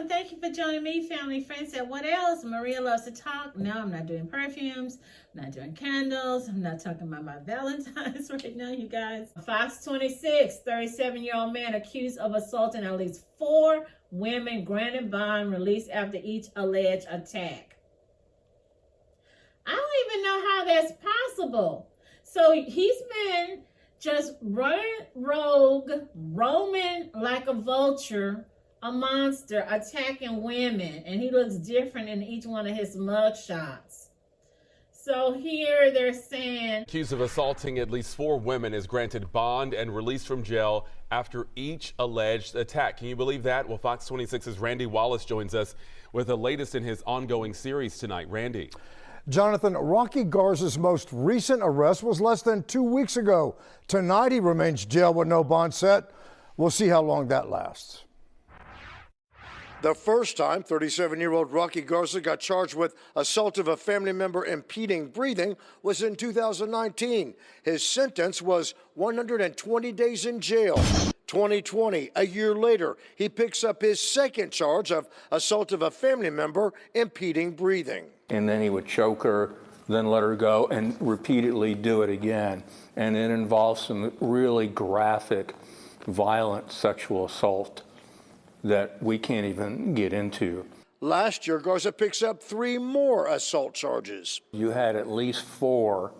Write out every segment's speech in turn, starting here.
welcome. Thank you for joining me, family, friends. And what else? Maria loves to talk. No, I'm not doing perfumes. I'm not doing candles. I'm not talking about my Valentine's right now, you guys. Fox 26, 37-year-old man accused of assaulting at least 4 women, granted bond, released after each alleged attack. I don't even know how that's possible. So he's been just running rogue, roaming like a vulture, a monster, attacking women. And he looks different in each one of his mug shots. So here they're saying, accused of assaulting at least 4 women is granted bond and released from jail after each alleged attack. Can you believe that? Well, Fox 26's Randy Wallace joins us with the latest in his ongoing series tonight. Randy. Jonathan, Rocky Garza's most recent arrest was less than 2 weeks ago. Tonight he remains jailed with no bond set. We'll see how long that lasts. The first time 37-year-old Rocky Garza got charged with assault of a family member impeding breathing was in 2019. His sentence was 120 days in jail. 2020, a year later, he picks up his second charge of assault of a family member impeding breathing. And then he would choke her, then let her go, and repeatedly do it again. And it involves some really graphic, violent sexual assault that we can't even get into. Last year, Garza picks up 3 more assault charges. You had at least 4,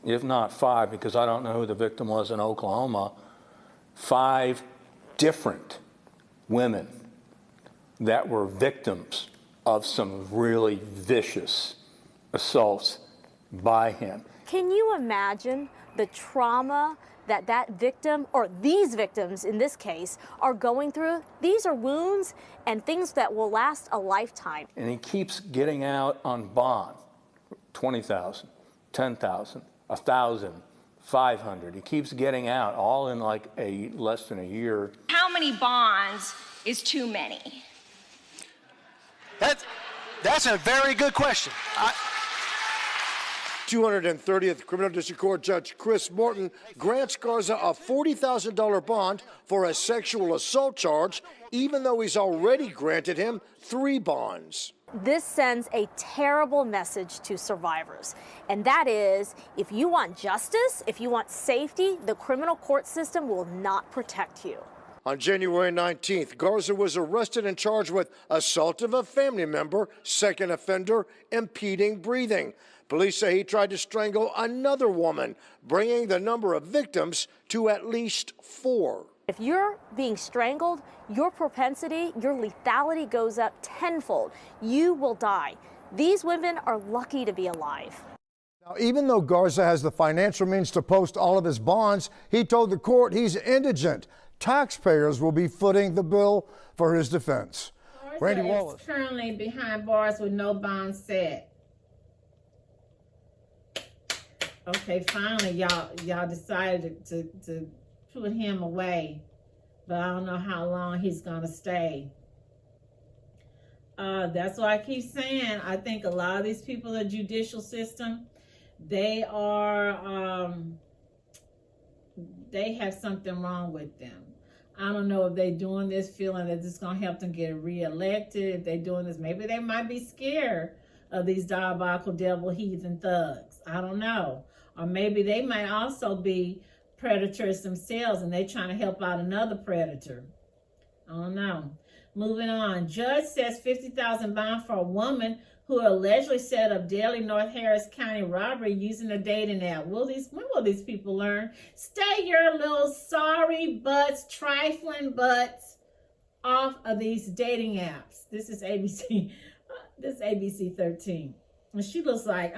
if not 5, because I don't know who the victim was in Oklahoma, 5 different women that were victims of some really vicious assaults by him. Can you imagine the trauma that victim, or these victims in this case, are going through? These are wounds and things that will last a lifetime. And he keeps getting out on bond, 20,000, 10,000, 1,000, 500. He keeps getting out, all in like less than a year. How many bonds is too many? That's a very good question. 230th Criminal District Court Judge Chris Morton grants Garza a $40,000 bond for a sexual assault charge, even though he's already granted him 3 bonds. This sends a terrible message to survivors, and that is, if you want justice, if you want safety, the criminal court system will not protect you. On January 19th, Garza was arrested and charged with assault of a family member, second offender, impeding breathing. Police say he tried to strangle another woman, bringing the number of victims to at least 4. If you're being strangled, your propensity, your lethality goes up tenfold. You will die. These women are lucky to be alive. Now, even though Garza has the financial means to post all of his bonds, he told the court he's indigent. Taxpayers will be footing the bill for his defense. Randy Wallace. Currently behind bars with no bond set. Okay, finally, y'all decided to put him away, but I don't know how long he's gonna stay. That's why I keep saying, I think a lot of these people in the judicial system, they have something wrong with them. I don't know if they're doing this feeling that this is going to help them get reelected. If they're doing this, maybe they might be scared of these diabolical devil heathen thugs. I don't know. Or maybe they might also be predators themselves and they're trying to help out another predator. I don't know. Moving on. Judge says $50,000 bond for a woman who allegedly set up deadly North Harris County robbery using a dating app. When will these people learn? Stay your little sorry butts, trifling butts off of these dating apps. This is ABC. This is ABC 13. And she looks like,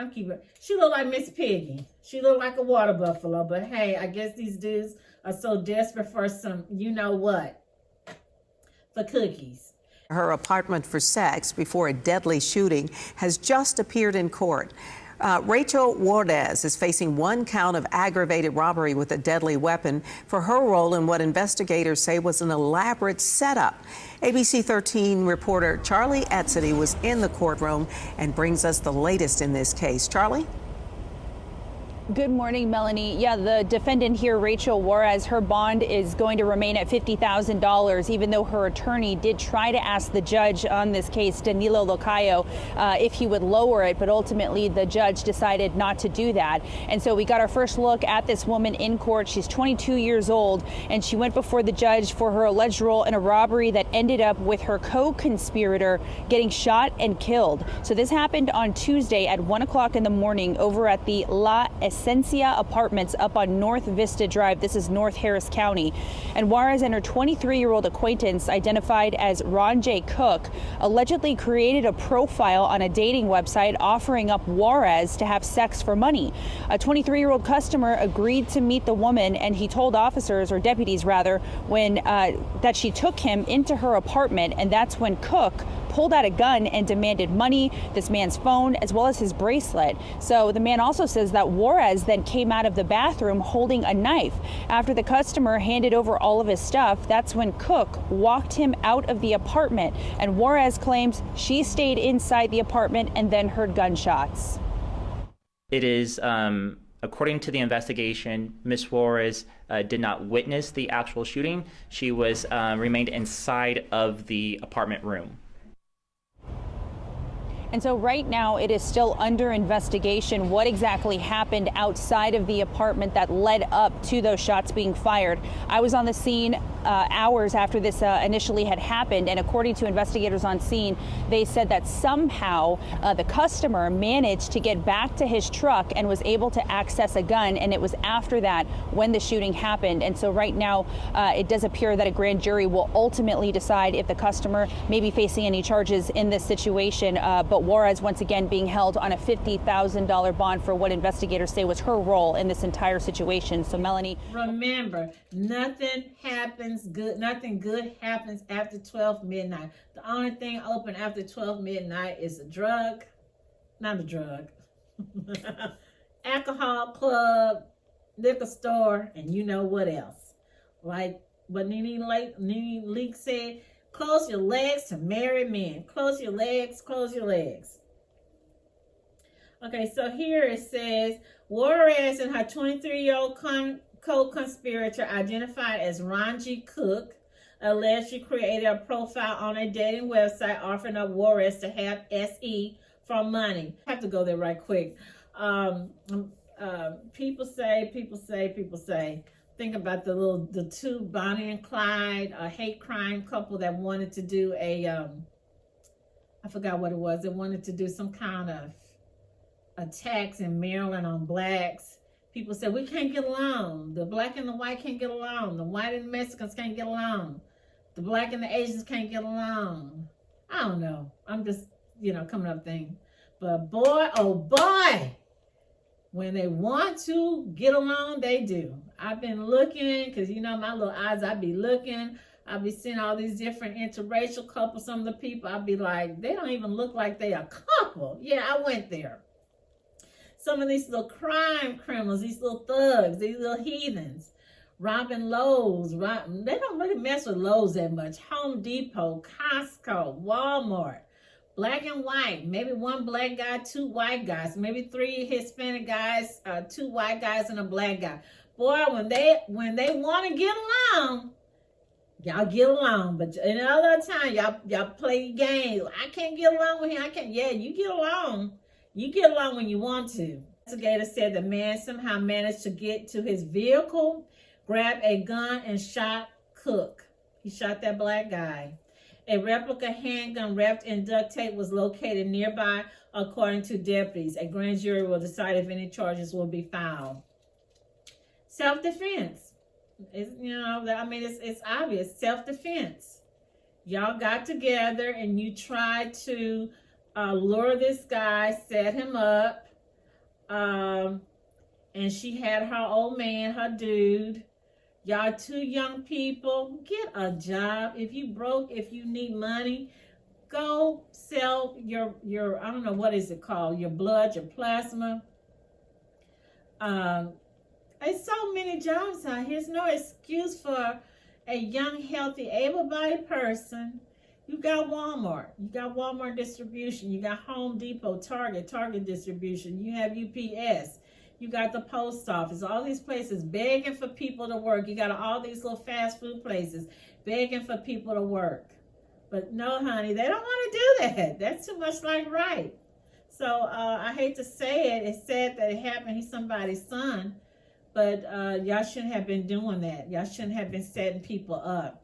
she look like Miss Piggy. She look like a water buffalo. But hey, I guess these dudes are so desperate for some, you know what, for cookies. Her apartment for sex before a deadly shooting has just appeared in court. Rachel Juarez is facing 1 count of aggravated robbery with a deadly weapon for her role in what investigators say was an elaborate setup. ABC 13 reporter Charlie Etzity was in the courtroom and brings us the latest in this case. Charlie? Good morning, Melanie. Yeah, the defendant here, Rachel Juarez, her bond is going to remain at $50,000, even though her attorney did try to ask the judge on this case, Danilo Locayo, if he would lower it, but ultimately the judge decided not to do that. And so we got our first look at this woman in court. She's 22 years old, and she went before the judge for her alleged role in a robbery that ended up with her co-conspirator getting shot and killed. So this happened on Tuesday at 1 o'clock in the morning over at the La Essencia Apartments up on North Vista Drive. This is North Harris County. And Juarez and her 23-year-old acquaintance, identified as Ron J. Cook, allegedly created a profile on a dating website offering up Juarez to have sex for money. A 23-year-old customer agreed to meet the woman, and he told officers, or deputies rather, when that she took him into her apartment, and that's when Cook pulled out a gun and demanded money, this man's phone, as well as his bracelet. So the man also says that Juarez then came out of the bathroom holding a knife. After the customer handed over all of his stuff, that's when Cook walked him out of the apartment. And Juarez claims she stayed inside the apartment and then heard gunshots. It is, according to the investigation, Ms. Juarez did not witness the actual shooting. She was remained inside of the apartment room. And so right now it is still under investigation what exactly happened outside of the apartment that led up to those shots being fired. I was on the scene hours after this initially had happened, and according to investigators on scene, they said that somehow the customer managed to get back to his truck and was able to access a gun, and it was after that when the shooting happened. And so right now it does appear that a grand jury will ultimately decide if the customer may be facing any charges in this situation, but Juarez once again being held on a $50,000 bond for what investigators say was her role in this entire situation. So Melanie, remember, nothing good happens after 12 midnight. The only thing open after 12 midnight is alcohol club, liquor store, and you know what else. Like what Nene Leak said, close your legs to married men. Close your legs, close your legs. Okay, so here it says, Juarez and her 23-year-old co-conspirator, identified as Ron G. Cook, allegedly created a profile on a dating website offering up Juarez to have SE for money. I have to go there right quick. People say. Think about the two Bonnie and Clyde, a hate crime couple that wanted to do I forgot what it was. They wanted to do some kind of attacks in Maryland on blacks. People said, we can't get along. The black and the white can't get along. The white and the Mexicans can't get along. The black and the Asians can't get along. I don't know. I'm just, coming up thing. But boy, oh boy, when they want to get along, they do. I've been looking, because my little eyes, I be looking. I be seeing all these different interracial couples. Some of the people, I be like, they don't even look like they a couple. Yeah, I went there. Some of these little crime criminals, these little thugs, these little heathens, robbing Lowe's. They don't really mess with Lowe's that much. Home Depot, Costco, Walmart. Black and white, maybe one black guy, two white guys, maybe three Hispanic guys, two white guys, and a black guy. Boy, when they want to get along, y'all get along. But another time, y'all play games. I can't get along with him. I can't. Yeah, you get along. You get along when you want to. Investigators said the man somehow managed to get to his vehicle, grab a gun, and shot Cook. He shot that black guy. A replica handgun wrapped in duct tape was located nearby, according to deputies. A grand jury will decide if any charges will be filed. Self-defense. It's obvious. Self-defense. Y'all got together and you tried to lure this guy, set him up. And she had her old man, her dude. Y'all two young people, get a job. If you broke, if you need money, go sell your I don't know, what is it called? Your blood, your plasma. There's so many jobs out here. There's no excuse for a young, healthy, able-bodied person. You got Walmart. You got Walmart distribution. You got Home Depot, Target distribution. You have UPS. You got the post office, all these places begging for people to work. You got all these little fast food places begging for people to work. But no, honey, they don't want to do that. That's too much like right. So I hate to say it. It's sad that it happened. He's somebody's son. But y'all shouldn't have been doing that. Y'all shouldn't have been setting people up.